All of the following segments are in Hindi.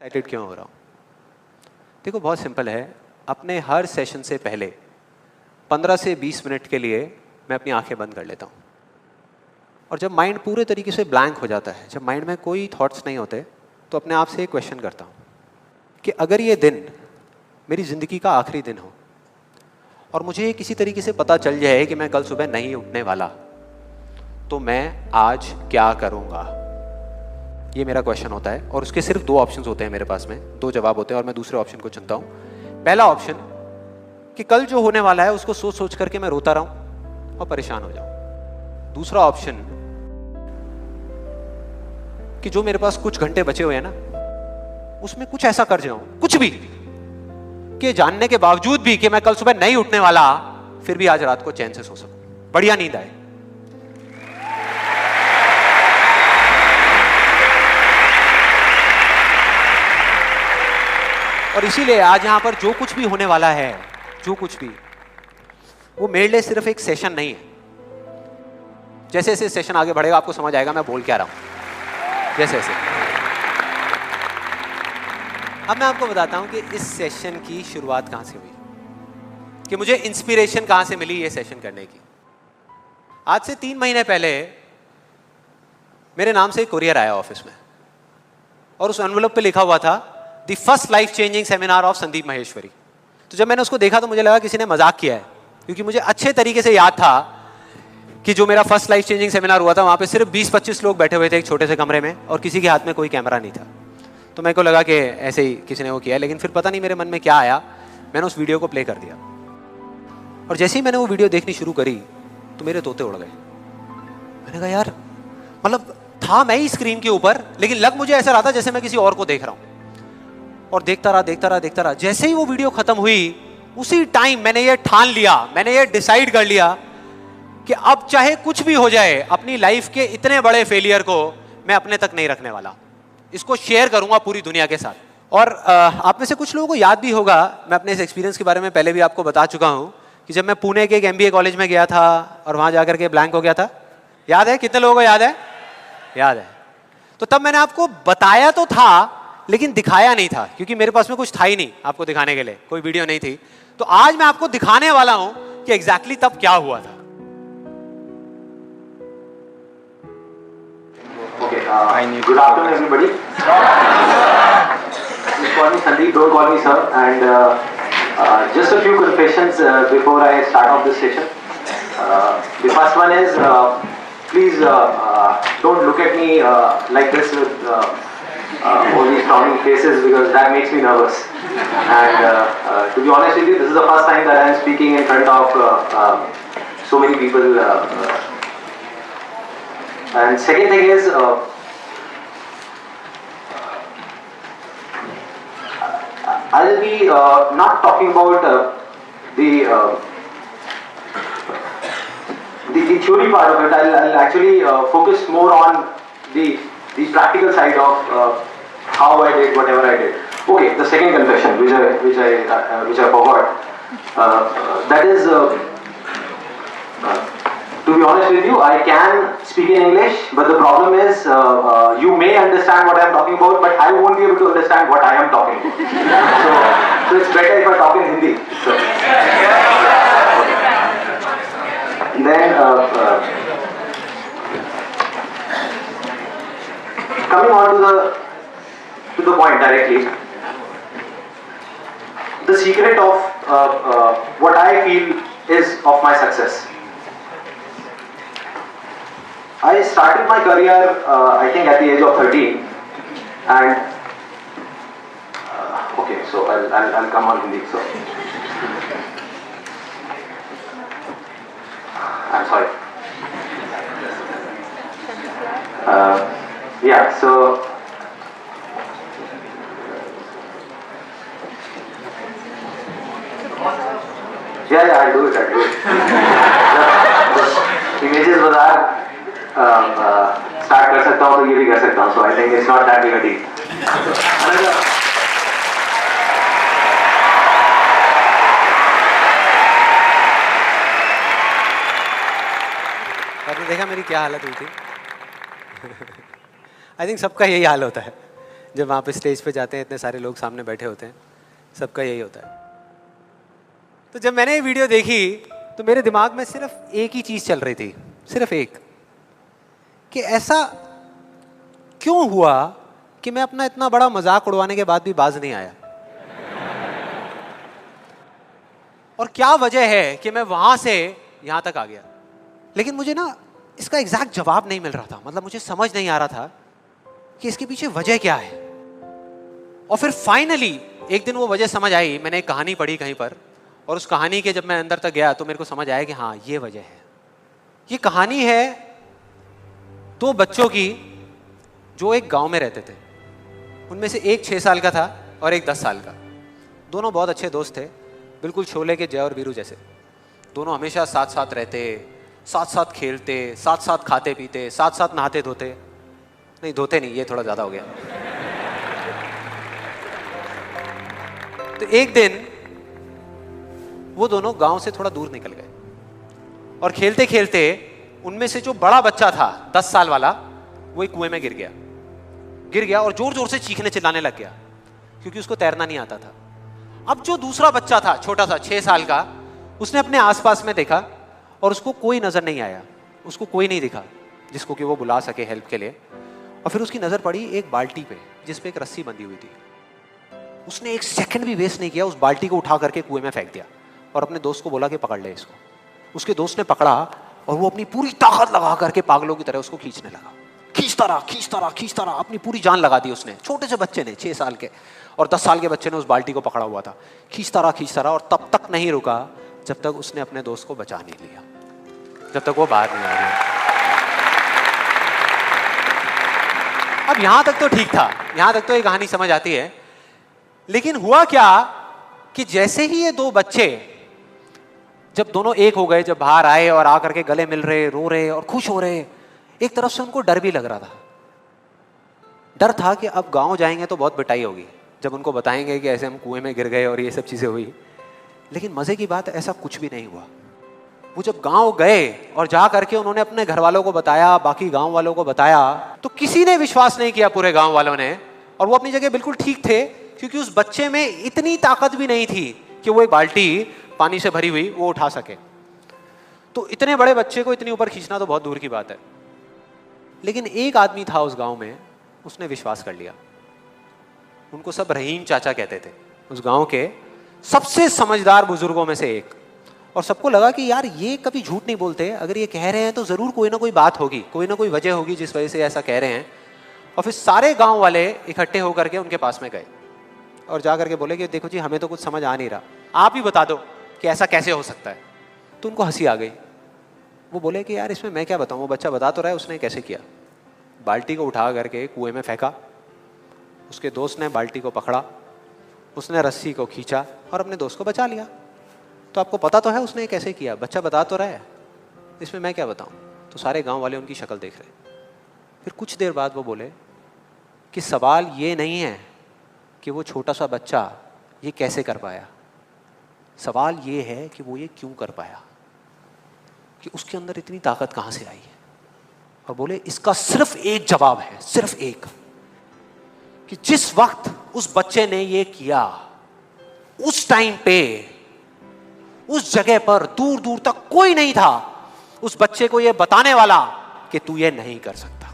एक्साइटेड क्यों हो रहा हूँ? देखो बहुत सिंपल है। अपने हर सेशन से पहले 15 से 20 मिनट के लिए मैं अपनी आंखें बंद कर लेता हूँ। और जब माइंड पूरे तरीके से ब्लैंक हो जाता है, जब माइंड में कोई थॉट्स नहीं होते, तो अपने आप से एक क्वेश्चन करता हूँ कि अगर ये दिन मेरी ज़िंदगी का आखिरी दिन हो और मुझे ये किसी तरीके से पता चल जाए कि मैं कल सुबह नहीं उठने वाला, तो मैं आज क्या करूँगा? ये मेरा क्वेश्चन होता है। और उसके सिर्फ दो ऑप्शंस होते हैं मेरे पास में, दो जवाब होते हैं और मैं दूसरे ऑप्शन को चुनता हूँ। पहला ऑप्शन कि कल जो होने वाला है उसको सोच सोच करके मैं रोता रहूं और परेशान हो जाऊं। दूसरा ऑप्शन कि जो मेरे पास कुछ घंटे बचे हुए हैं ना, उसमें कुछ ऐसा कर जाऊं, कुछ भी, कि जानने के बावजूद भी कि मैं कल सुबह नहीं उठने वाला, फिर भी आज रात को चैन से सो सकूं, बढ़िया नींद आए। और इसीलिए आज यहां पर जो कुछ भी होने वाला है, जो कुछ भी, वो मेरे लिए सिर्फ एक सेशन नहीं है। जैसे जैसे सेशन आगे बढ़ेगा आपको समझ आएगा मैं बोल क्या रहा हूं, जैसे जैसे। अब मैं आपको बताता हूं कि इस सेशन की शुरुआत कहां से हुई, कि मुझे इंस्पिरेशन कहां से मिली ये सेशन करने की। आज से 3 महीने पहले मेरे नाम से एक कुरियर आया ऑफिस में और उस एनवेलप पे लिखा हुआ था the first life changing seminar of Sandeep Maheshwari. तो जब मैंने उसको देखा तो मुझे लगा किसी ने मजाक किया है, क्योंकि मुझे अच्छे तरीके से याद था कि जो मेरा फर्स्ट लाइफ चेंजिंग सेमिनार हुआ था वहां पे सिर्फ 20-25 लोग बैठे हुए थे एक छोटे से कमरे में और किसी के हाथ में कोई कैमरा नहीं था। तो मेरे को लगा कि ऐसे ही किसी ने वो किया है, लेकिन फिर पता नहीं मेरे मन में क्या आया, मैंने उस वीडियो को प्ले कर दिया। और जैसे ही मैंने वो वीडियो देखनी शुरू करी तो मेरे तोते उड़ गए। मैंने कहा यार, मतलब था मैं ही स्क्रीन के ऊपर, लेकिन लग मुझे ऐसा रहा था जैसे मैं किसी और को देख रहा हूं। और देखता रहा। जैसे ही वो वीडियो खत्म हुई, उसी टाइम मैंने ये ठान लिया, मैंने ये डिसाइड कर लिया कि अब चाहे कुछ भी हो जाए, अपनी लाइफ के इतने बड़े फेलियर को मैं अपने तक नहीं रखने वाला, इसको शेयर करूंगा पूरी दुनिया के साथ। और आप में से कुछ लोगों को याद भी होगा, मैं अपने इस एक्सपीरियंस के बारे में पहले भी आपको बता चुका हूं कि जब मैं पुणे के एक MBA कॉलेज में गया था और वहां जाकर के ब्लैंक हो गया था। याद है? कितने लोगों को याद है? याद है। तो तब मैंने आपको बताया तो था लेकिन दिखाया नहीं था, क्योंकि मेरे पास में कुछ था ही नहीं आपको दिखाने के लिए, कोई वीडियो नहीं थी। तो आज मैं आपको दिखाने वाला हूं कि एग्जैक्टली तब क्या हुआ था। Good afternoon, everybody. Just call me Sandeep, don't call me sir. And just a few confessions before I start off this session. The first one is, please don't look at me like this with all these frowning faces, because that makes me nervous. And to be honest with you, this is the first time that I am speaking in front of so many people. And second thing is, I'll be not talking about the theory part of it. I'll actually focus more on the practical side of how I did whatever I did. Okay, the second confession, which I forgot, that is, to be honest with you, I can speak in English, but the problem is, you may understand what I am talking about, but I won't be able to understand what I am talking about. So it's better if I talk in Hindi. So. Then, coming on to the point directly, the secret of what I feel is of my success. I started my career, I think, at the age of 13, and okay, so I'll come on Hindi. So I'm sorry. Yeah, so yeah, I'll do it. Images bazaar. Start कर सकता हूँ तो ये भी कर सकता हूँ, so I think it's not that big a deal. आपने देखा मेरी क्या हालत हुई थी? आई थिंक सबका यही हाल होता है जब वहाँ पे स्टेज पे जाते हैं, इतने सारे लोग सामने बैठे होते हैं, सबका यही होता है। तो जब मैंने ये वीडियो देखी तो मेरे दिमाग में सिर्फ एक ही चीज़ चल रही थी, सिर्फ एक, कि ऐसा क्यों हुआ कि मैं अपना इतना बड़ा मजाक उड़वाने के बाद भी बाज नहीं आया, और क्या वजह है कि मैं वहां से यहां तक आ गया। लेकिन मुझे ना इसका एग्जैक्ट जवाब नहीं मिल रहा था, मतलब मुझे समझ नहीं आ रहा था कि इसके पीछे वजह क्या है। और फिर फाइनली एक दिन वो वजह समझ आई। मैंने एक कहानी पढ़ी कहीं पर, और उस कहानी के जब मैं अंदर तक गया तो मेरे को समझ आया कि हाँ, ये वजह है। ये कहानी है दो बच्चों की जो एक गांव में रहते थे। उनमें से एक 6 साल का था और एक 10 साल का। दोनों बहुत अच्छे दोस्त थे, बिल्कुल शोले के जय और वीरू जैसे। दोनों हमेशा साथ साथ रहते, साथ साथ खेलते, साथ साथ खाते पीते, साथ साथ नहाते धोते, नहीं धोते नहीं, ये थोड़ा ज्यादा हो गया। तो एक दिन वो दोनों गांव से थोड़ा दूर निकल गए, और खेलते खेलते उनमें से जो बड़ा बच्चा था 10 साल वाला, वो एक कुएं में गिर गया और जोर जोर से चीखने चिल्लाने लग गया, क्योंकि उसको तैरना नहीं आता था। अब जो दूसरा बच्चा था, छोटा सा 6 साल का, उसने अपने आसपास में देखा और उसको कोई नजर नहीं आया, उसको कोई नहीं दिखा जिसको कि वो बुला सके हेल्प के लिए। और फिर उसकी नजर पड़ी एक बाल्टी पे, जिस पे एक रस्सी बंधी हुई थी। उसने एक सेकंड भी वेस्ट नहीं किया, उस बाल्टी को उठा करके कुएं में फेंक दिया और अपने दोस्त को बोला कि पकड़ ले इसको। उसके दोस्त ने पकड़ा और वो अपनी पूरी ताकत लगा करके पागलों की तरह उसको खींचने लगा। खींचता रहा, अपनी पूरी जान लगा दी उसने। छोटे से बच्चे ने, 6 साल के और 10 साल के बच्चे ने उस बाल्टी को पकड़ा हुआ था। खींचता रहा और तब तक नहीं रुका जब तक उसने अपने दोस्त को बचा नहीं लिया, जब तक वो बाहर नहीं आ गया। अब यहां तक तो ठीक था, यहां तक तो ये कहानी समझ आती है। लेकिन हुआ क्या कि जैसे ही ये दो बच्चे, जब दोनों एक हो गए, जब बाहर आए और आकर के गले मिल रहे, रो रहे और खुश हो रहे, एक तरफ से उनको डर भी लग रहा था। डर था कि अब गांव जाएंगे तो बहुत पिटाई होगी जब उनको बताएंगे कि ऐसे हम कुएं में गिर गए और ये सब चीजें हुई। लेकिन मजे की बात, ऐसा कुछ भी नहीं हुआ। वो जब गांव गए और जा करके उन्होंने अपने घर वालों को बताया, बाकी गांव वालों को बताया, तो किसी ने विश्वास नहीं किया, पूरे गांव वालों ने। और वो अपनी जगह बिल्कुल ठीक थे, क्योंकि उस बच्चे में इतनी ताकत भी नहीं थी कि वो एक बाल्टी पानी से भरी हुई वो उठा सके। तो इतने बड़े बच्चे को इतनी ऊपर खींचना तो बहुत दूर की बात है। लेकिन एक आदमी था उस गांव में, उसने विश्वास कर लिया। उनको सब रहीम चाचा कहते थे, उस गांव के सबसे समझदार बुजुर्गों में से एक। और सबको लगा कि यार ये कभी झूठ नहीं बोलते, अगर ये कह रहे हैं तो जरूर कोई ना कोई बात होगी, कोई ना कोई वजह होगी जिस वजह से ऐसा कह रहे हैं। और फिर सारे गांव वाले इकट्ठे होकर के उनके पास में गए और जा करके बोले कि देखो जी, हमें तो कुछ समझ आ नहीं रहा, आप ही बता दो कि ऐसा कैसे हो सकता है। तो उनको हंसी आ गई। वो बोले कि यार इसमें मैं क्या बताऊं, वो बच्चा बता तो रहा है उसने कैसे किया। बाल्टी को उठा करके कुएं में फेंका, उसके दोस्त ने बाल्टी को पकड़ा, उसने रस्सी को खींचा और अपने दोस्त को बचा लिया। तो आपको पता तो है उसने कैसे किया, बच्चा बता तो रहा है, इसमें मैं क्या बताऊं। तो सारे गांव वाले उनकी शक्ल देख रहे। फिर कुछ देर बाद वो बोले कि सवाल ये नहीं है कि वो छोटा सा बच्चा ये कैसे कर पाया, सवाल ये है कि वो ये क्यों कर पाया, कि उसके अंदर इतनी ताकत कहां से आई है। और बोले इसका सिर्फ एक जवाब है, सिर्फ एक, कि जिस वक्त उस बच्चे ने ये किया, उस टाइम पे उस जगह पर दूर दूर तक कोई नहीं था उस बच्चे को ये बताने वाला कि तू ये नहीं कर सकता।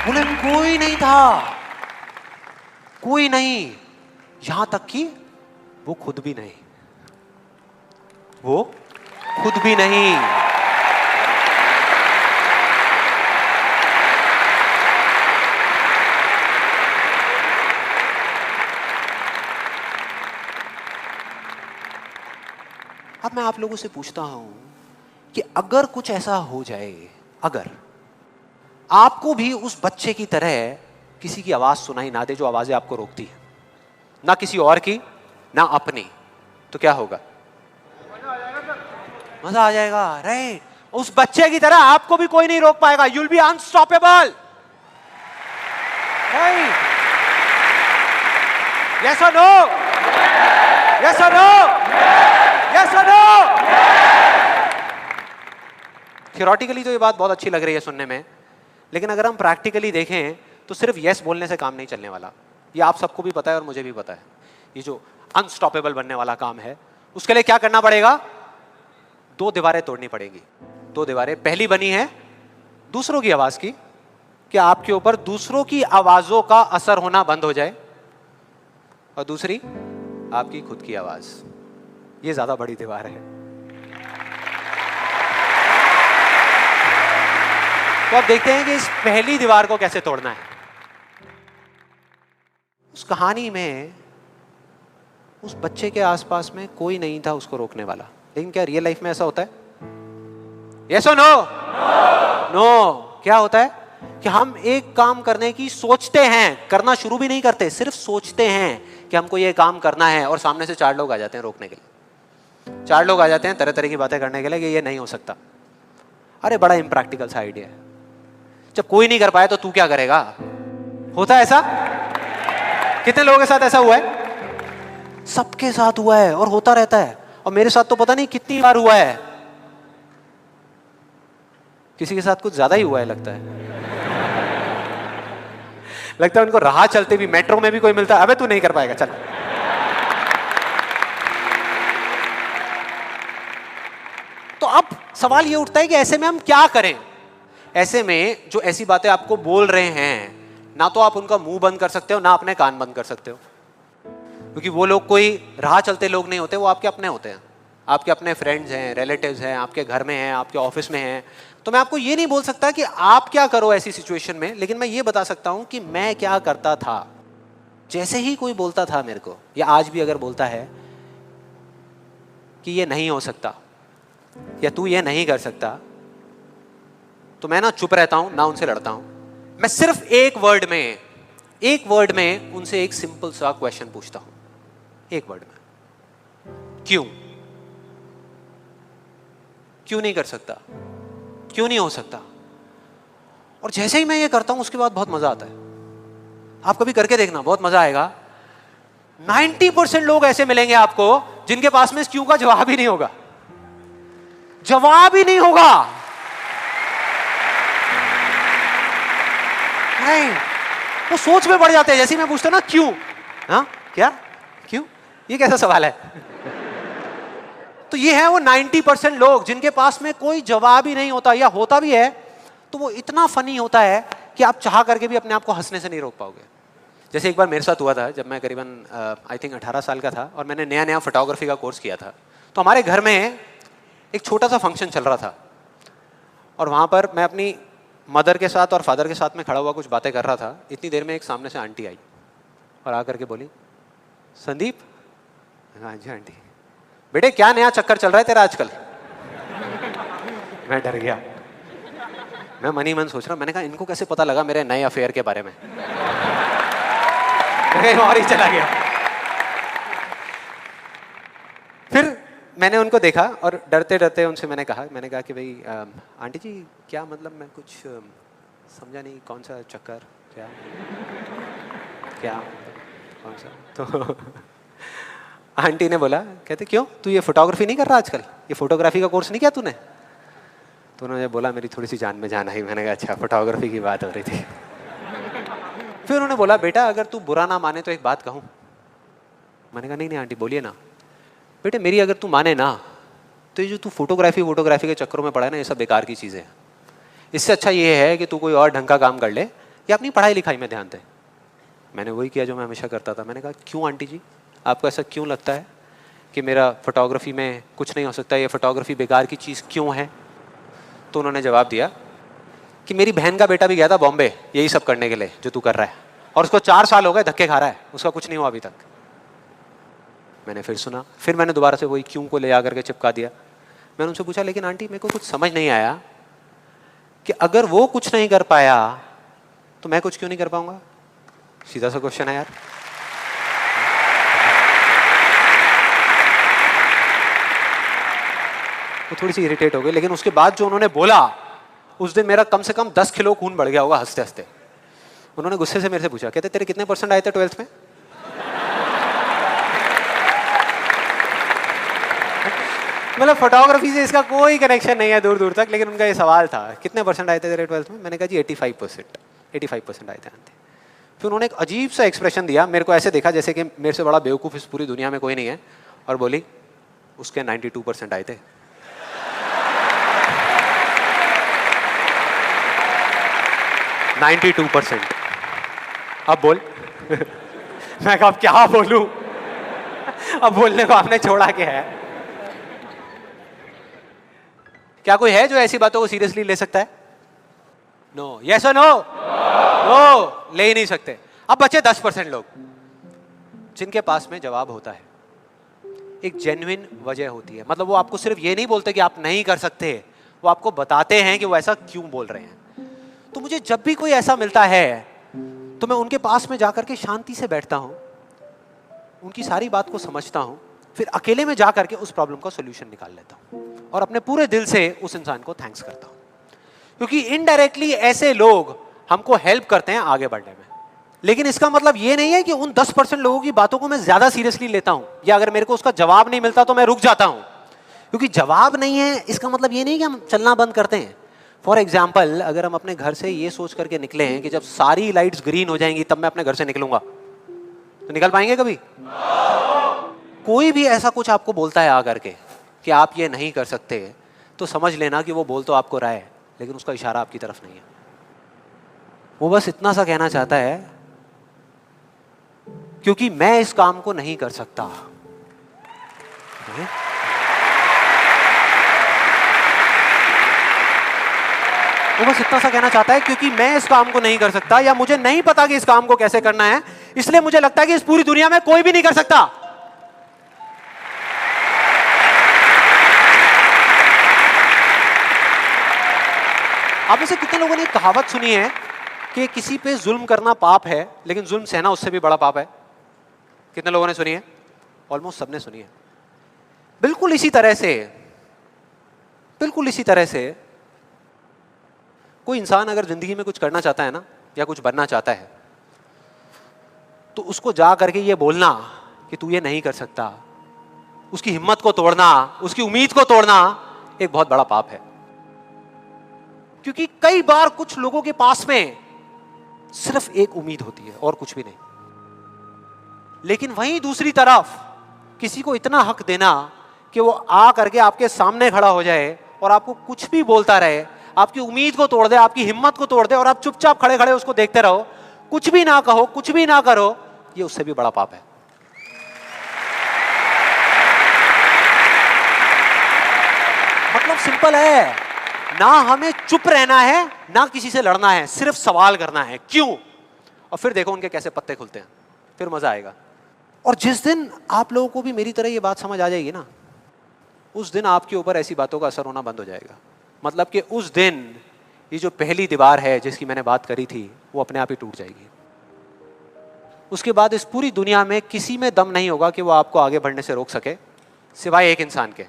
बोले कोई नहीं था, कोई नहीं, यहां तक कि वो खुद भी नहीं, वो खुद भी नहीं। अब मैं आप लोगों से पूछता हूं कि अगर कुछ ऐसा हो जाए, अगर आपको भी उस बच्चे की तरह किसी की आवाज सुनाई ना दे जो आवाजें आपको रोकती है, ना किसी और की ना अपनी, तो क्या होगा? मजा आ जाएगा, राइट? उस बच्चे की तरह आपको भी कोई नहीं रोक पाएगा। You'll be unstoppable, right? Yes और नो? यस और नो? यस और नो? थियोरेटिकली तो ये बात बहुत अच्छी लग रही है सुनने में, लेकिन अगर हम प्रैक्टिकली देखें तो सिर्फ यस बोलने से काम नहीं चलने वाला। ये आप सबको भी पता है और मुझे भी पता है। ये जो अनस्टॉपेबल बनने वाला काम है, उसके लिए क्या करना पड़ेगा? 2 दीवारें तोड़नी पड़ेगी। 2 दीवारें, पहली बनी है दूसरों की आवाज की, कि आपके ऊपर दूसरों की आवाजों का असर होना बंद हो जाए, और दूसरी आपकी खुद की आवाज। ये ज्यादा बड़ी दीवार है। तो आप देखते हैं कि इस पहली दीवार को कैसे तोड़ना है। उस कहानी में उस बच्चे के आसपास में कोई नहीं था उसको रोकने वाला, लेकिन क्या रियल लाइफ में ऐसा होता है? यस और नो? नो। क्या होता है कि हम एक काम करने की सोचते हैं, करना शुरू भी नहीं करते, सिर्फ सोचते हैं कि हमको ये काम करना है, और सामने से 4 लोग आ जाते हैं रोकने के लिए। 4 लोग आ जाते हैं तरह तरह की बातें करने के लिए कि ये नहीं हो सकता। अरे बड़ा इम्प्रैक्टिकल सा आइडिया है। जब कोई नहीं कर पाया तो तू क्या करेगा? होता है ऐसा? कितने लोगों के साथ ऐसा हुआ है? सबके साथ हुआ है और होता रहता है। और मेरे साथ तो पता नहीं कितनी बार हुआ है। किसी के साथ कुछ ज्यादा ही हुआ है लगता है। लगता है उनको राह चलते भी मेट्रो में भी कोई मिलता है, अबे तू नहीं कर पाएगा चल। तो अब सवाल ये उठता है कि ऐसे में हम क्या करें? ऐसे में जो ऐसी बातें आपको बोल रहे हैं, ना तो आप उनका मुंह बंद कर सकते हो, ना अपने कान बंद कर सकते हो, क्योंकि वो लोग कोई राह चलते लोग नहीं होते, वो आपके अपने होते हैं। आपके अपने फ्रेंड्स हैं, रिलेटिव्स हैं, आपके घर में हैं, आपके ऑफिस में हैं। तो मैं आपको ये नहीं बोल सकता कि आप क्या करो ऐसी सिचुएशन में, लेकिन मैं ये बता सकता हूं कि मैं क्या करता था। जैसे ही कोई बोलता था मेरे को, या आज भी अगर बोलता है कि ये नहीं हो सकता या तू ये नहीं कर सकता, तो मैं ना चुप रहता हूं, ना उनसे लड़ता हूं। मैं सिर्फ एक वर्ड में उनसे एक सिंपल सा क्वेश्चन पूछता हूं, एक वर्ड में। क्यों? क्यों नहीं कर सकता? क्यों नहीं हो सकता? और जैसे ही मैं ये करता हूं उसके बाद बहुत मजा आता है। आप कभी करके देखना, बहुत मजा आएगा। 90% लोग ऐसे मिलेंगे आपको जिनके पास में इस क्यों का जवाब ही नहीं होगा। जवाब ही नहीं होगा। नहीं, वो सोच में पड़ जाते हैं। जैसे मैं पूछता ना क्यों, हाँ क्या, क्यों, ये कैसा सवाल है? तो ये है वो 90% लोग जिनके पास में कोई जवाब ही नहीं होता, या होता भी है तो वो इतना फनी होता है कि आप चाह करके भी अपने आप को हंसने से नहीं रोक पाओगे। जैसे एक बार मेरे साथ हुआ था, जब मैं करीबन आई थिंक 18 साल का था और मैंने नया फोटोग्राफी का कोर्स किया था। तो हमारे घर में एक छोटा सा फंक्शन चल रहा था, और वहाँ पर मैं अपनी मदर के साथ और फादर के साथ में खड़ा हुआ कुछ बातें कर रहा था। इतनी देर में एक सामने से आंटी आई और आकर के बोली, संदीप। हाँ जी आंटी। बेटे क्या नया चक्कर चल रहा है तेरा आजकल? मैं डर गया। मैं मन ही मन सोच रहा, मैंने कहा इनको कैसे पता लगा मेरे नए अफेयर के बारे में? कहीं और ही चला गया। फिर मैंने उनको देखा और डरते डरते उनसे मैंने कहा कि भाई आंटी जी क्या मतलब, मैं कुछ समझा नहीं, कौन सा चक्कर, क्या क्या कौन सा? तो आंटी ने बोला, कहते क्यों तू ये फोटोग्राफी नहीं कर रहा आजकल? ये फोटोग्राफी का कोर्स नहीं किया तूने? तो उन्होंने बोला, मेरी थोड़ी सी जान में जान आई। मैंने कहा अच्छा, फोटोग्राफी की बात हो रही थी। फिर उन्होंने बोला, बेटा अगर तू बुरा ना माने तो एक बात कहूँ। मैंने कहा नहीं नहीं आंटी बोलिए ना। बेटे मेरी अगर तू माने ना, तो ये जो तू फोटोग्राफी के चक्करों में पड़ा है ना, ये सब बेकार की चीज़ें हैं। इससे अच्छा ये है कि तू कोई और ढंग का काम कर ले या अपनी पढ़ाई लिखाई में ध्यान दे। मैंने वही किया जो मैं हमेशा करता था। मैंने कहा क्यों आंटी जी, आपको ऐसा क्यों लगता है कि मेरा फोटोग्राफी में कुछ नहीं हो सकता, ये फोटोग्राफी बेकार की चीज़ क्यों है? तो उन्होंने जवाब दिया कि मेरी बहन का बेटा भी गया था बॉम्बे यही सब करने के लिए जो तू कर रहा है, और उसको 4 साल हो गए धक्के खा रहा है, उसका कुछ नहीं हुआ अभी तक। मैंने फिर सुना, फिर मैंने दोबारा से वही क्यों को ले आकर के चिपका दिया। मैंने उनसे पूछा, लेकिन आंटी मेरे को कुछ समझ नहीं आया कि अगर वो कुछ नहीं कर पाया तो मैं कुछ क्यों नहीं कर पाऊंगा? सीधा सा क्वेश्चन है यार। वो थोड़ी सी इरिटेट हो गई, लेकिन उसके बाद जो उन्होंने बोला, उस दिन मेरा कम से कम 10 किलो खून बढ़ गया होगा हंसते हंसते। उन्होंने गुस्से से मेरे से पूछा, कहते तेरे कितने % आए थे 12th में? मतलब फोटोग्राफी से इसका कोई कनेक्शन नहीं है दूर दूर तक, लेकिन उनका ये सवाल था कितने परसेंट आए थे तेरे 12th में? मैंने कहा जी 85%, 85% आए थे आंते। फिर उन्होंने एक अजीब सा एक्सप्रेशन दिया, मेरे को ऐसे देखा जैसे कि मेरे से बड़ा बेवकूफ़ इस पूरी दुनिया में कोई नहीं है, और बोली उसके 92% आए थे। %92। अब बोल। मैं कहा अब क्या बोलूं? अब बोलने को आपने छोड़ा क्या है? क्या कोई है जो ऐसी बातों को सीरियसली ले सकता है? नो। यस और नो? नो, ले ही नहीं सकते। अब बचे 10% लोग जिनके पास में जवाब होता है, एक जेन्युइन वजह होती है। मतलब वो आपको सिर्फ ये नहीं बोलते कि आप नहीं कर सकते, वो आपको बताते हैं कि वो ऐसा क्यों बोल रहे हैं। तो मुझे जब भी कोई ऐसा मिलता है तो मैं उनके पास में जाकर के शांति से बैठता हूं, उनकी सारी बात को समझता हूं, फिर अकेले में जाकर के उस प्रॉब्लम का सॉल्यूशन निकाल लेता हूं और अपने पूरे दिल से उस इंसान को थैंक्स करता हूं। क्योंकि इनडायरेक्टली ऐसे लोग हमको हेल्प करते हैं आगे बढ़ने में। लेकिन इसका मतलब ये नहीं है कि उन 10% लोगों की बातों को मैं ज्यादा सीरियसली लेता हूं, या अगर मेरे को उसका जवाब नहीं मिलता तो मैं रुक जाता हूं। क्योंकि जवाब नहीं है इसका मतलब ये नहीं कि हम चलना बंद करते हैं। फॉर एग्जाम्पल, अगर हम अपने घर से ये सोच करके निकले हैं कि जब सारी लाइट्स ग्रीन हो जाएंगी तब मैं अपने घर से निकलूंगा, तो निकल पाएंगे कभी? कोई भी ऐसा कुछ आपको बोलता है आकर के कि आप ये नहीं कर सकते, तो समझ लेना कि वो बोल तो आपको रहा है, लेकिन उसका इशारा आपकी तरफ नहीं है। वो बस इतना सा कहना चाहता है क्योंकि मैं इस काम को नहीं कर सकता। वो बस इतना सा कहना चाहता है क्योंकि मैं इस काम को नहीं कर सकता, या मुझे नहीं पता कि इस काम को कैसे करना है, इसलिए मुझे लगता है कि इस पूरी दुनिया में कोई भी नहीं कर सकता। आप में से कितने लोगों ने कहावत सुनी है कि किसी पे जुल्म करना पाप है, लेकिन जुल्म सहना उससे भी बड़ा पाप है? कितने लोगों ने सुनी है? ऑलमोस्ट सबने सुनी है। बिल्कुल इसी तरह से कोई इंसान अगर जिंदगी में कुछ करना चाहता है ना, या कुछ बनना चाहता है, तो उसको जा करके ये बोलना कि तू ये नहीं कर सकता, उसकी हिम्मत को तोड़ना, उसकी उम्मीद को तोड़ना एक बहुत बड़ा पाप है। क्योंकि कई बार कुछ लोगों के पास में सिर्फ एक उम्मीद होती है और कुछ भी नहीं, लेकिन वहीं दूसरी तरफ किसी को इतना हक देना कि वो आ करके आपके सामने खड़ा हो जाए और आपको कुछ भी बोलता रहे, आपकी उम्मीद को तोड़ दे, आपकी हिम्मत को तोड़ दे, और आप चुपचाप खड़े खड़े उसको देखते रहो, कुछ भी ना कहो, कुछ भी ना करो, ये उससे भी बड़ा पाप है। मतलब सिंपल है, ना हमें चुप रहना है, ना किसी से लड़ना है, सिर्फ सवाल करना है क्यों, और फिर देखो उनके कैसे पत्ते खुलते हैं, फिर मजा आएगा। और जिस दिन आप लोगों को भी मेरी तरह ये बात समझ आ जाएगी ना, उस दिन आपके ऊपर ऐसी बातों का असर होना बंद हो जाएगा। मतलब कि उस दिन ये जो पहली दीवार है जिसकी मैंने बात करी थी, वो अपने आप ही टूट जाएगी। उसके बाद इस पूरी दुनिया में किसी में दम नहीं होगा कि वो आपको आगे बढ़ने से रोक सके, सिवाय एक इंसान के।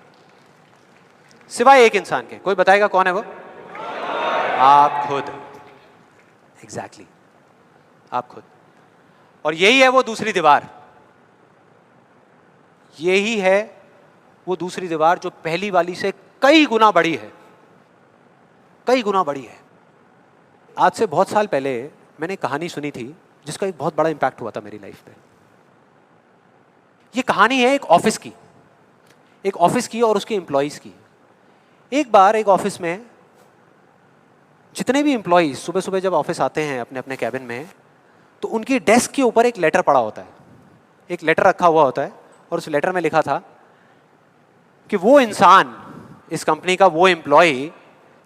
सिवाय एक इंसान के। कोई बताएगा कौन है वो? आप खुद। एग्जैक्टली, आप खुद। और यही है वो दूसरी दीवार, यही है वो दूसरी दीवार जो पहली वाली से कई गुना बड़ी है, कई गुना बड़ी है। आज से बहुत साल पहले मैंने कहानी सुनी थी जिसका एक बहुत बड़ा इंपैक्ट हुआ था मेरी लाइफ पे। ये कहानी है एक ऑफिस की और उसके एम्प्लॉइज की। एक बार एक ऑफिस में जितने भी एम्प्लॉइज सुबह सुबह जब ऑफिस आते हैं अपने अपने कैबिन में, तो उनकी डेस्क के ऊपर एक लेटर पड़ा होता है, एक लेटर रखा हुआ होता है, और उस लेटर में लिखा था कि वो इंसान, इस कंपनी का वो एम्प्लॉय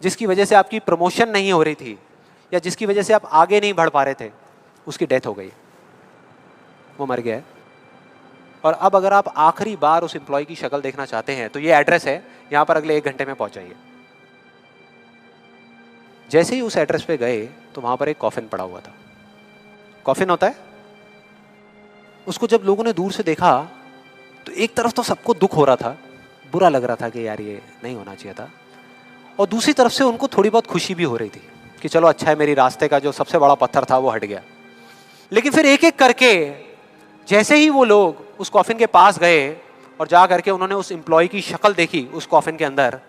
जिसकी वजह से आपकी प्रमोशन नहीं हो रही थी, या जिसकी वजह से आप आगे नहीं बढ़ पा रहे थे, उसकी डेथ हो गई, वो मर गया है। और अब अगर आप आखिरी बार उस एम्प्लॉय की शक्ल देखना चाहते हैं तो ये एड्रेस है, यहां पर अगले 1 घंटे में पहुंच जाइए। जैसे ही उस एड्रेस पे गए तो वहां पर एक कॉफिन पड़ा हुआ था। कॉफिन होता है, उसको जब लोगों ने दूर से देखा तो एक तरफ तो सबको दुख हो रहा था, बुरा लग रहा था कि यार ये नहीं होना चाहिए था, और दूसरी तरफ से उनको थोड़ी बहुत खुशी भी हो रही थी कि चलो अच्छा है, मेरी रास्ते का जो सबसे बड़ा पत्थर था वो हट गया। लेकिन फिर एक एक करके जैसे ही वो लोग उस कॉफिन के पास गए, और जा करके उन्होंने उस एम्प्लॉय की शक्ल देखी उस कॉफिन के अंदर,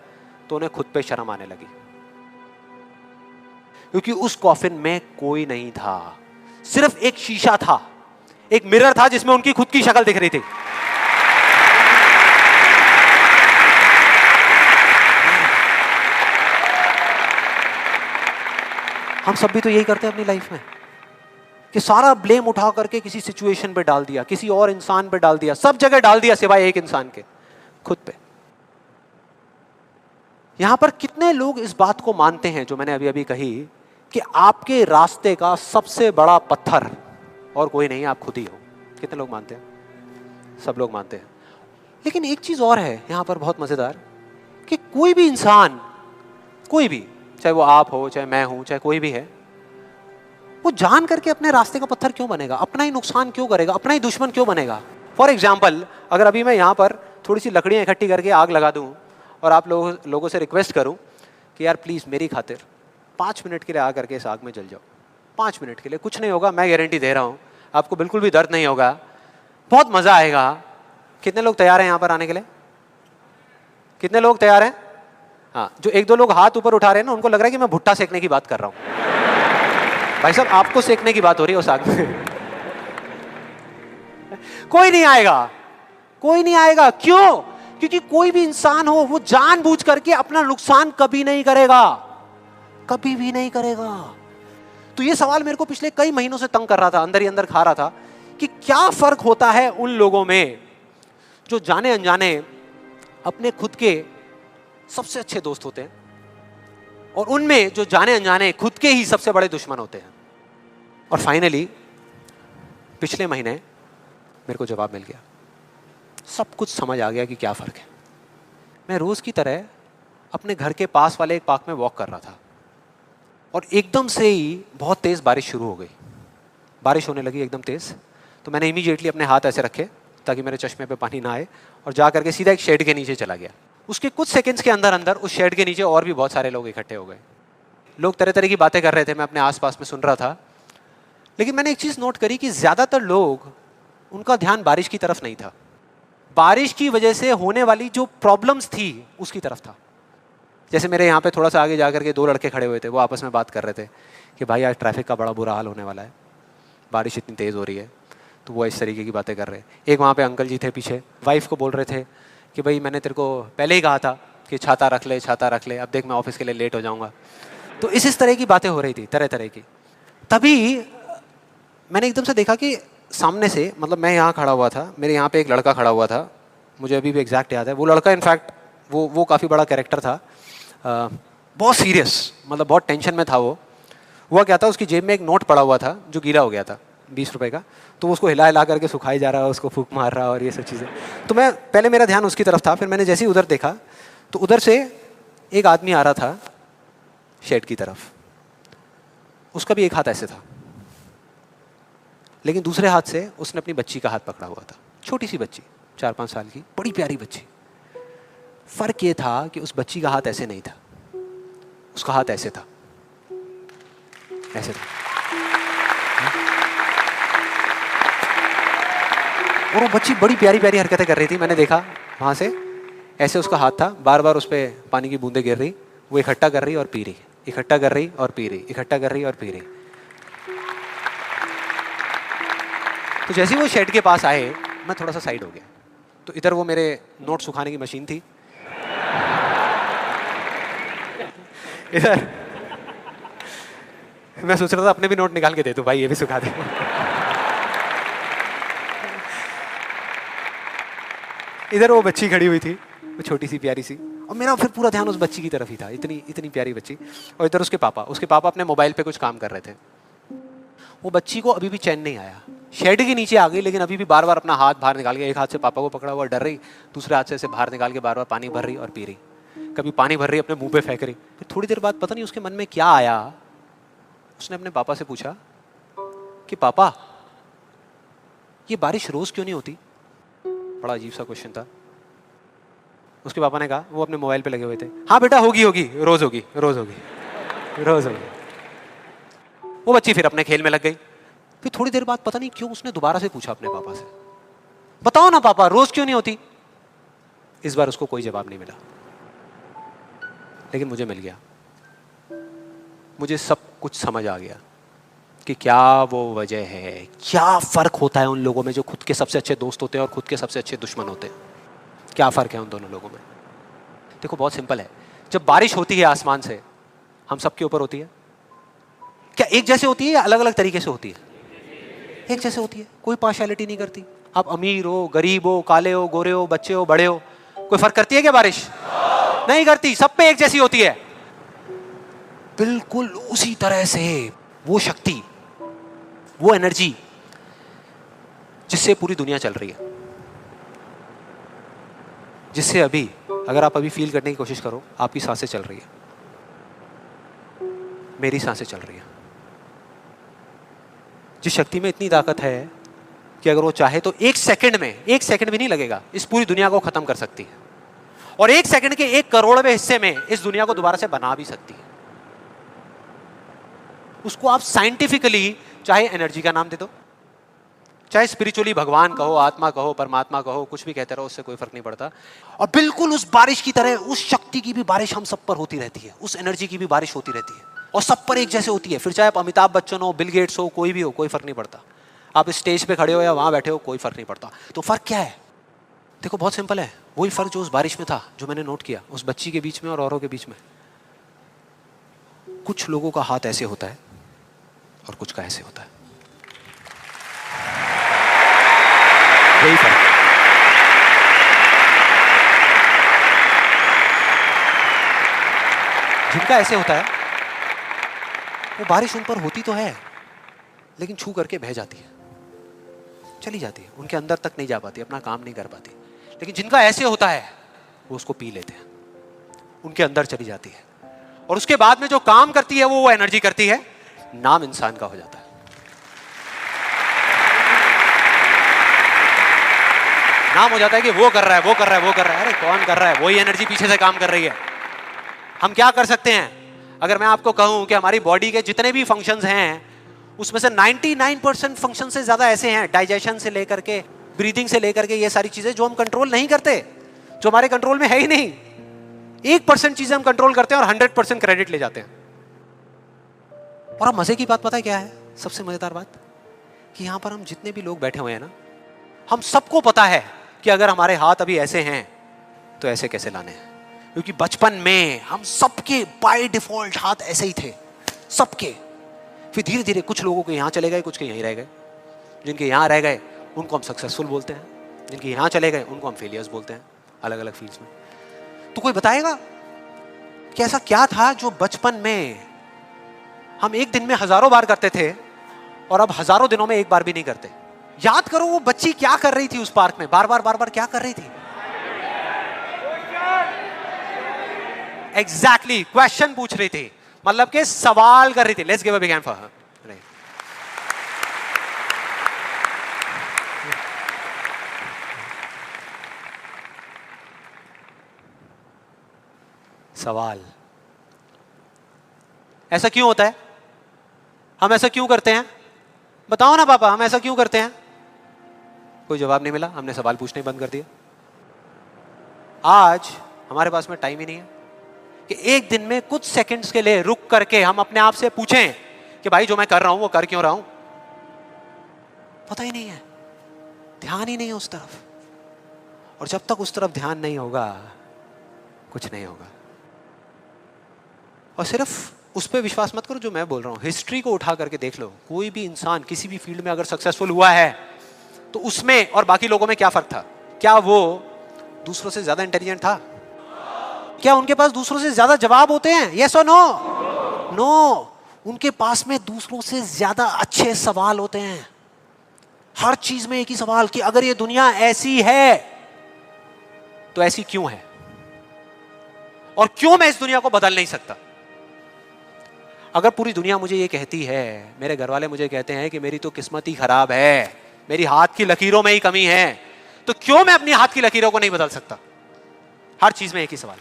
तो उन्हें खुद पे शर्म आने लगी, क्योंकि उस कॉफिन में कोई नहीं था, सिर्फ एक शीशा था, एक मिरर था जिसमें उनकी खुद की शक्ल दिख रही थी। हम सब भी तो यही करते हैं अपनी लाइफ में कि सारा ब्लेम उठा करके किसी सिचुएशन पे डाल दिया, किसी और इंसान पे डाल दिया, सब जगह डाल दिया सिवाय एक इंसान के, खुद पे। यहां पर कितने लोग इस बात को मानते हैं जो मैंने अभी अभी कही कि आपके रास्ते का सबसे बड़ा पत्थर और कोई नहीं, आप खुद ही हो? कितने लोग मानते हैं? सब लोग मानते हैं। लेकिन एक चीज और है यहां पर बहुत मजेदार, कि कोई भी इंसान, कोई भी, चाहे वो आप हो, चाहे मैं हूं, चाहे कोई भी है, वो जान करके अपने रास्ते का पत्थर क्यों बनेगा? अपना ही नुकसान क्यों करेगा? अपना ही दुश्मन क्यों बनेगा? फॉर एग्जाम्पल, अगर अभी मैं यहाँ पर थोड़ी सी लकड़ियाँ इकट्ठी करके आग लगा दूँ और आप लोगों से रिक्वेस्ट करूँ कि यार प्लीज़ मेरी खातिर 5 मिनट के लिए आ करके इस आग में जल जाओ, 5 मिनट के लिए, कुछ नहीं होगा, मैं गारंटी दे रहा हूँ, आपको बिल्कुल भी दर्द नहीं होगा, बहुत मज़ा आएगा। कितने लोग तैयार हैं यहाँ पर आने के लिए? कितने लोग तैयार हैं? हाँ, जो 1-2 लोग हाथ ऊपर उठा रहे हैं ना, उनको लग रहा है कि मैं भुट्टा सेकने की बात कर रहा हूँ। भाई साहब, आपको सेकने की बात हो रही है उस आग में। कोई नहीं आएगा, कोई नहीं आएगा। क्यों? क्योंकि कोई भी इंसान हो, वो जानबूझ करके अपना नुकसान कभी नहीं करेगा, कभी भी नहीं करेगा। तो ये सवाल मेरे को पिछले कई महीनों से तंग कर रहा था, अंदर ही अंदर खा रहा था कि क्या फर्क होता है उन लोगों में जो जाने अनजाने अपने खुद के सबसे अच्छे दोस्त होते हैं और उनमें जो जाने अनजाने खुद के ही सबसे बड़े दुश्मन होते हैं। और फाइनली पिछले महीने मेरे को जवाब मिल गया, सब कुछ समझ आ गया कि क्या फर्क है। मैं रोज की तरह अपने घर के पास वाले एक पार्क में वॉक कर रहा था और एकदम से ही बहुत तेज बारिश शुरू हो गई, बारिश होने लगी एकदम तेज। तो मैंने इमीडिएटली अपने हाथ ऐसे रखे ताकि मेरे चश्मे पे पानी ना आए और जा करके सीधा एक शेड के नीचे चला गया। उसके कुछ सेकंड्स के अंदर अंदर उस शेड के नीचे और भी बहुत सारे लोग इकट्ठे हो गए। लोग तरह तरह की बातें कर रहे थे, मैं अपने आसपास में सुन रहा था। लेकिन मैंने एक चीज़ नोट करी कि ज़्यादातर लोग, उनका ध्यान बारिश की तरफ नहीं था, बारिश की वजह से होने वाली जो प्रॉब्लम्स थी उसकी तरफ था। जैसे मेरे यहाँ पे थोड़ा सा आगे जाकर के 2 लड़के खड़े हुए थे, वो आपस में बात कर रहे थे कि भाई आज ट्रैफिक का बड़ा बुरा हाल होने वाला है, बारिश इतनी तेज़ हो रही है। तो वो इस तरीके की बातें कर रहे हैं। एक वहाँ पे अंकल जी थे पीछे, वाइफ को बोल रहे थे कि भाई मैंने तेरे को पहले ही कहा था कि छाता रख ले, छाता रख ले, अब देख मैं ऑफिस के लिए लेट हो जाऊँगा। तो इस तरह की बातें हो रही थी, तरह तरह की। तभी मैंने एकदम से देखा कि सामने से, मतलब मैं यहाँ खड़ा हुआ था, मेरे यहाँ पे एक लड़का खड़ा हुआ था, मुझे अभी भी एग्जैक्ट याद है। वो लड़का इनफैक्ट वो काफ़ी बड़ा कैरेक्टर था, बहुत सीरियस, मतलब बहुत टेंशन में था वो। हुआ क्या था, उसकी जेब में एक नोट पड़ा हुआ था जो गीला हो गया था, 20 रुपए का। तो उसको हिला हिला करके सुखाई जा रहा है, उसको फूंक मार रहा और ये सब चीज़ें। तो मैं पहले, मेरा ध्यान उसकी तरफ था, फिर मैंने जैसे ही उधर देखा तो उधर से एक आदमी आ रहा था शेड की तरफ। उसका भी एक हाथ ऐसे था, लेकिन दूसरे हाथ से उसने अपनी बच्ची का हाथ पकड़ा हुआ था, छोटी सी बच्ची, 4-5 साल की, बड़ी प्यारी बच्ची। फर्क ये था कि उस बच्ची का हाथ ऐसे नहीं था, उसका हाथ ऐसे था, ऐसे था। और वो बच्ची बड़ी प्यारी प्यारी हरकतें कर रही थी। मैंने देखा वहां से, ऐसे उसका हाथ था, बार बार उस पर पानी की बूंदें गिर रही, वो इकट्ठा कर रही और पी रही, इकट्ठा कर रही और पी रही, इकट्ठा कर रही और पी रही। तो जैसे ही वो शेड के पास आए, मैं थोड़ा सा साइड हो गया। तो इधर वो मेरे नोट सुखाने की मशीन थी, इधर मैं सोच रहा था अपने भी नोट निकाल के दे दूं, भाई ये भी सुखा दे। इधर वो बच्ची खड़ी हुई थी, वो छोटी सी प्यारी सी, और मेरा फिर पूरा ध्यान उस बच्ची की तरफ ही था, इतनी इतनी प्यारी बच्ची। और इधर उसके पापा अपने मोबाइल पे कुछ काम कर रहे थे। वो बच्ची को अभी भी चैन नहीं आया, शेड के नीचे आ गई, लेकिन अभी भी बार बार अपना हाथ बाहर निकाल के, एक हाथ से पापा को पकड़ा हुआ डर रही, दूसरे हाथ से ऐसे बाहर निकाल के बार बार पानी भर रही और पी रही। कभी पानी भर रही, अपने मुंह पे फेंक रही। फिर थोड़ी देर बाद पता नहीं उसके मन में क्या आया, उसने अपने पापा से पूछा कि पापा ये बारिश रोज क्यों नहीं होती? बड़ा अजीब सा क्वेश्चन था। उसके पापा ने कहा, वो अपने मोबाइल पे लगे हुए थे, हाँ बेटा होगी होगी, रोज होगी, रोज होगी, रोज होगी। वो बच्ची फिर अपने खेल में लग गई। फिर थोड़ी देर बाद पता नहीं क्यों उसने दोबारा से पूछा अपने पापा से, बताओ ना पापा रोज क्यों नहीं होती? इस बार उसको कोई जवाब नहीं मिला, लेकिन मुझे मिल गया। मुझे सब कुछ समझ आ गया कि क्या वो वजह है, क्या फर्क होता है उन लोगों में जो खुद के सबसे अच्छे दोस्त होते हैं और खुद के सबसे अच्छे दुश्मन होते हैं। क्या फर्क है उन दोनों लोगों में? देखो बहुत सिंपल है। जब बारिश होती है आसमान से, हम सबके ऊपर होती है, क्या एक जैसे होती है या अलग अलग तरीके से होती है? एक जैसे होती है, कोई पार्शियलिटी नहीं करती। आप अमीर हो, गरीब हो, काले हो, गोरे हो, बच्चे हो, बड़े हो, कोई फर्क करती है क्या बारिश? नहीं करती, सब पे एक जैसी होती है। बिल्कुल उसी तरह से वो शक्ति, वो एनर्जी जिससे पूरी दुनिया चल रही है, जिससे अभी अगर आप अभी फील करने की कोशिश करो, आपकी सांसें चल रही है, मेरी सांसें चल रही है। जिस शक्ति में इतनी ताकत है कि अगर वो चाहे तो एक सेकंड में, एक सेकंड भी नहीं लगेगा, इस पूरी दुनिया को खत्म कर सकती है, और एक सेकंड के 1/100वें हिस्से में इस दुनिया को दोबारा से बना भी सकती है। उसको आप साइंटिफिकली चाहे एनर्जी का नाम दे दो, चाहे स्पिरिचुअली भगवान कहो, आत्मा कहो, परमात्मा कहो, कुछ भी कहते रहो, उससे कोई फर्क नहीं पड़ता। और बिल्कुल उस बारिश की तरह उस शक्ति की भी बारिश हम सब पर होती रहती है, उस एनर्जी की भी बारिश होती रहती है, और सब पर एक जैसे होती है। फिर चाहे आप अमिताभ बच्चन हो, बिल गेट्स हो, कोई भी हो, कोई फर्क नहीं पड़ता। आप इस स्टेज पे खड़े हो या वहां बैठे हो, कोई फर्क नहीं पड़ता। तो फर्क क्या है? देखो बहुत सिंपल है, वही फर्क जो उस बारिश में था, जो मैंने नोट किया उस बच्ची के बीच में और औरों के बीच में। कुछ लोगों का हाथ ऐसे होता है और कुछ का ऐसे होता है, यही फर्क। जिनका ऐसे होता है वो बारिश उन पर होती तो है, लेकिन छू करके बह जाती है, चली जाती है, उनके अंदर तक नहीं जा पाती, अपना काम नहीं कर पाती। लेकिन जिनका ऐसे होता है वो उसको पी लेते हैं, उनके अंदर चली जाती है, और उसके बाद में जो काम करती है वो एनर्जी करती है, नाम इंसान का हो जाता है। नाम हो जाता है कि वो कर रहा है, वो कर रहा है, वो कर रहा है। अरे कौन कर रहा है? वही एनर्जी पीछे से काम कर रही है। हम क्या कर सकते हैं? अगर मैं आपको कहूं कि हमारी बॉडी के जितने भी फंक्शंस हैं उसमें से 99% फंक्शन से ज्यादा ऐसे हैं, डाइजेशन से लेकर के, ब्रीदिंग से लेकर के, ये सारी चीजें जो हम कंट्रोल नहीं करते, जो हमारे कंट्रोल में है ही नहीं। 1% चीजें हम कंट्रोल करते हैं और 100% क्रेडिट ले जाते हैं। और अब मजे की बात पता है क्या है? सबसे मजेदार बात कि यहां पर हम जितने भी लोग बैठे हुए हैं ना, हम सबको पता है कि अगर हमारे हाथ अभी ऐसे हैं तो ऐसे कैसे लाने हैं, क्योंकि बचपन में हम सबके बाय डिफॉल्ट हाथ ऐसे ही थे, सबके। फिर धीरे धीरे कुछ लोगों के यहां चले गए, कुछ के यहीं रह गए। जिनके यहां रह गए उनको हम सक्सेसफुल बोलते हैं, जिनके यहां चले गए उनको हम फेलियर्स बोलते हैं, अलग अलग फील्ड्स में। तो कोई बताएगा कि ऐसा क्या था जो बचपन में हम एक दिन में हजारों बार करते थे और अब हजारों दिनों में एक बार भी नहीं करते? याद करो वो बच्ची क्या कर रही थी उस पार्क में, बार बार क्या कर रही थी? एग्जैक्टली क्वेश्चन पूछ रही थी, मतलब कि सवाल कर रही थी। Let's give a big hand for her. सवाल। ऐसा क्यों होता है? हम ऐसा क्यों करते हैं? बताओ ना पापा, हम ऐसा क्यों करते हैं? कोई जवाब नहीं मिला, हमने सवाल पूछने बंद कर दिया। आज हमारे पास में टाइम ही नहीं है कि एक दिन में कुछ सेकंड्स के लिए रुक करके हम अपने आप से पूछें कि भाई जो मैं कर रहा हूं वो कर क्यों रहा हूं? पता ही नहीं है, ध्यान ही नहीं है उस तरफ। और जब तक उस तरफ ध्यान नहीं होगा कुछ नहीं होगा। और सिर्फ उस पर विश्वास मत करो जो मैं बोल रहा हूं, हिस्ट्री को उठा करके देख लो। कोई भी इंसान किसी भी फील्ड में अगर सक्सेसफुल हुआ है तो उसमें और बाकी लोगों में क्या फर्क था? क्या वो दूसरों से ज्यादा इंटेलिजेंट था? क्या उनके पास दूसरों से ज्यादा जवाब होते हैं? यस और नो? नो। उनके पास में दूसरों से ज्यादा अच्छे सवाल होते हैं। हर चीज में एक ही सवाल कि अगर ये दुनिया ऐसी है तो ऐसी क्यों है, और क्यों मैं इस दुनिया को बदल नहीं सकता? अगर पूरी दुनिया मुझे ये कहती है, मेरे घर वाले मुझे कहते हैं कि मेरी तो किस्मत ही खराब है, मेरी हाथ की लकीरों में ही कमी है, तो क्यों मैं अपनी हाथ की लकीरों को नहीं बदल सकता? हर चीज में एक ही सवाल।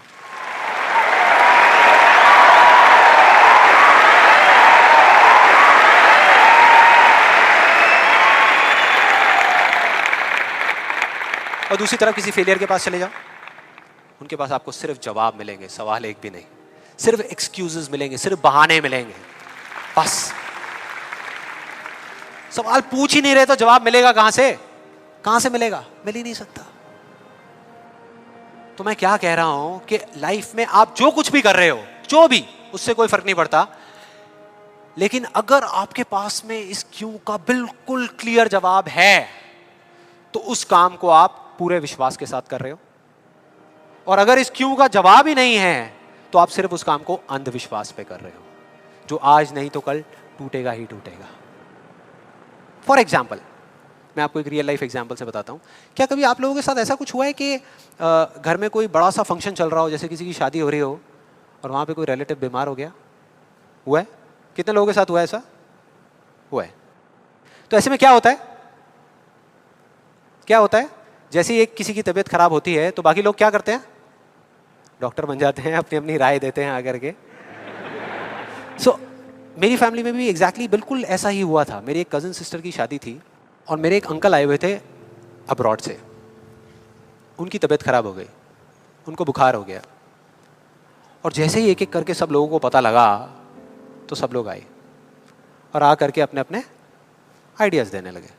और दूसरी तरफ किसी फेलियर के पास चले जाओ, उनके पास आपको सिर्फ जवाब मिलेंगे, सवाल एक भी नहीं। सिर्फ एक्सक्यूजेस मिलेंगे, सिर्फ बहाने मिलेंगे, बस। सवाल पूछ ही नहीं रहे तो जवाब मिलेगा कहां से? कहां से मिलेगा? मिल ही नहीं सकता। तो मैं क्या कह रहा हूं कि लाइफ में आप जो कुछ भी कर रहे हो, जो भी, उससे कोई फर्क नहीं पड़ता, लेकिन अगर आपके पास में इस क्यों का बिल्कुल क्लियर जवाब है तो उस काम को आप पूरे विश्वास के साथ कर रहे हो। और अगर इस क्यों का जवाब ही नहीं है तो आप सिर्फ उस काम को अंधविश्वास पे कर रहे हो, जो आज नहीं तो कल टूटेगा ही टूटेगा। फॉर एग्जाम्पल, मैं आपको एक रियल लाइफ एग्जाम्पल से बताता हूं। क्या कभी आप लोगों के साथ ऐसा कुछ हुआ है कि घर में कोई बड़ा सा फंक्शन चल रहा हो, जैसे किसी की शादी हो रही हो और वहां पे कोई रिलेटिव बीमार हो गया? हुआ है? कितने लोगों के साथ हुआ है ऐसा? हुआ है। तो ऐसे में क्या होता है? क्या होता है? जैसे ही एक किसी की तबीयत खराब होती है तो बाकी लोग क्या करते हैं? डॉक्टर बन जाते हैं, अपनी अपनी राय देते हैं आकर के। मेरी फैमिली में भी एग्जैक्टली बिल्कुल ऐसा ही हुआ था। मेरी एक कज़न सिस्टर की शादी थी और मेरे एक अंकल आए हुए थे अब्रॉड से। उनकी तबीयत खराब हो गई, उनको बुखार हो गया, और जैसे ही एक एक करके सब लोगों को पता लगा तो सब लोग आए और आ करके अपने अपने आइडियाज़ देने लगे।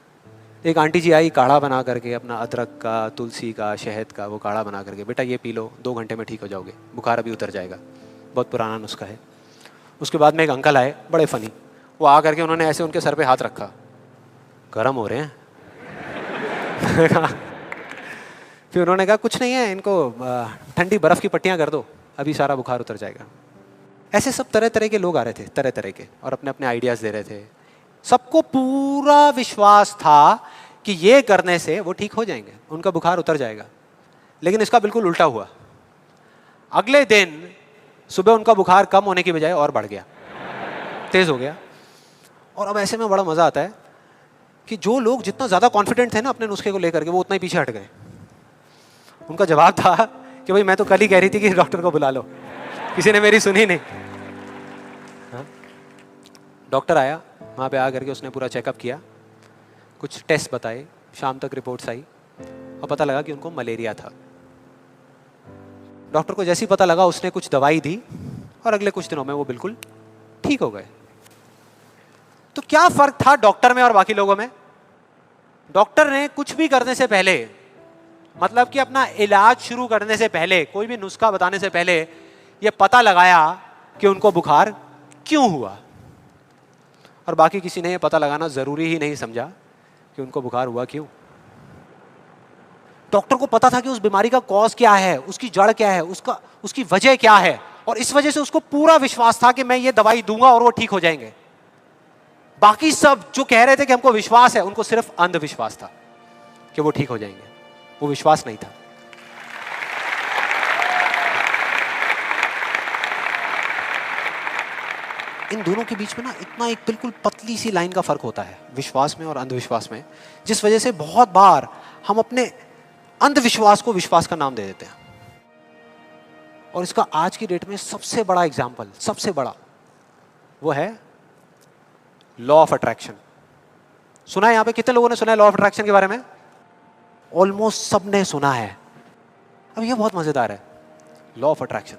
एक आंटी जी आई, काढ़ा बना करके, अपना अदरक का, तुलसी का, शहद का वो काढ़ा बना करके, बेटा ये पी लो, 2 घंटे में ठीक हो जाओगे, बुखार अभी उतर जाएगा, बहुत पुराना नुस्खा है। उसके बाद में एक अंकल आए, बड़े फनी, वो आ करके उन्होंने ऐसे उनके सर पे हाथ रखा, गर्म हो रहे हैं। फिर उन्होंने कहा कुछ नहीं है, इनको ठंडी बर्फ़ की पट्टियाँ कर दो, अभी सारा बुखार उतर जाएगा। ऐसे सब तरह तरह के लोग आ रहे थे, तरह तरह के, और अपने अपने आइडियाज़ दे रहे थे। सबको पूरा विश्वास था कि ये करने से वो ठीक हो जाएंगे, उनका बुखार उतर जाएगा। लेकिन इसका बिल्कुल उल्टा हुआ। अगले दिन सुबह उनका बुखार कम होने की बजाय और बढ़ गया, तेज हो गया। और अब ऐसे में बड़ा मजा आता है कि जो लोग जितना ज्यादा कॉन्फिडेंट थे ना अपने नुस्खे को लेकर के, वो उतना ही पीछे हट गए। उनका जवाब था कि भाई मैं तो कल ही कह रही थी कि डॉक्टर को बुला लो, किसी ने मेरी सुनी नहीं। हाँ? डॉक्टर आया, वहाँ पे आ करके उसने पूरा चेकअप किया, कुछ टेस्ट बताए, शाम तक रिपोर्ट्स आई और पता लगा कि उनको मलेरिया था। डॉक्टर को जैसे ही पता लगा उसने कुछ दवाई दी और अगले कुछ दिनों में वो बिल्कुल ठीक हो गए। तो क्या फर्क था डॉक्टर में और बाकी लोगों में? डॉक्टर ने कुछ भी करने से पहले, मतलब कि अपना इलाज शुरू करने से पहले, कोई भी नुस्खा बताने से पहले ये पता लगाया कि उनको बुखार क्यों हुआ, और बाकी किसी ने ये पता लगाना जरूरी ही नहीं समझा कि उनको बुखार हुआ क्यों। डॉक्टर को पता था कि उस बीमारी का कॉज क्या है, उसकी जड़ क्या है, उसकी वजह क्या है, और इस वजह से उसको पूरा विश्वास था कि मैं ये दवाई दूंगा और वो ठीक हो जाएंगे। बाकी सब जो कह रहे थे कि हमको विश्वास है, उनको सिर्फ अंधविश्वास था कि वो ठीक हो जाएंगे, वो विश्वास नहीं था। इन दोनों के बीच में ना इतना एक बिल्कुल पतली सी लाइन का फर्क होता है, विश्वास में और अंधविश्वास में, जिस वजह से बहुत बार हम अपने अंधविश्वास को विश्वास का नाम दे देते हैं। और इसका आज की डेट में सबसे बड़ा एग्जाम्पल, सबसे बड़ा, वो है लॉ ऑफ अट्रैक्शन। सुना है यहाँ पे? कितने लोगों ने सुना है लॉ ऑफ अट्रैक्शन के बारे में? ऑलमोस्ट सबने सुना है। अब ये बहुत मजेदार है, लॉ ऑफ अट्रैक्शन।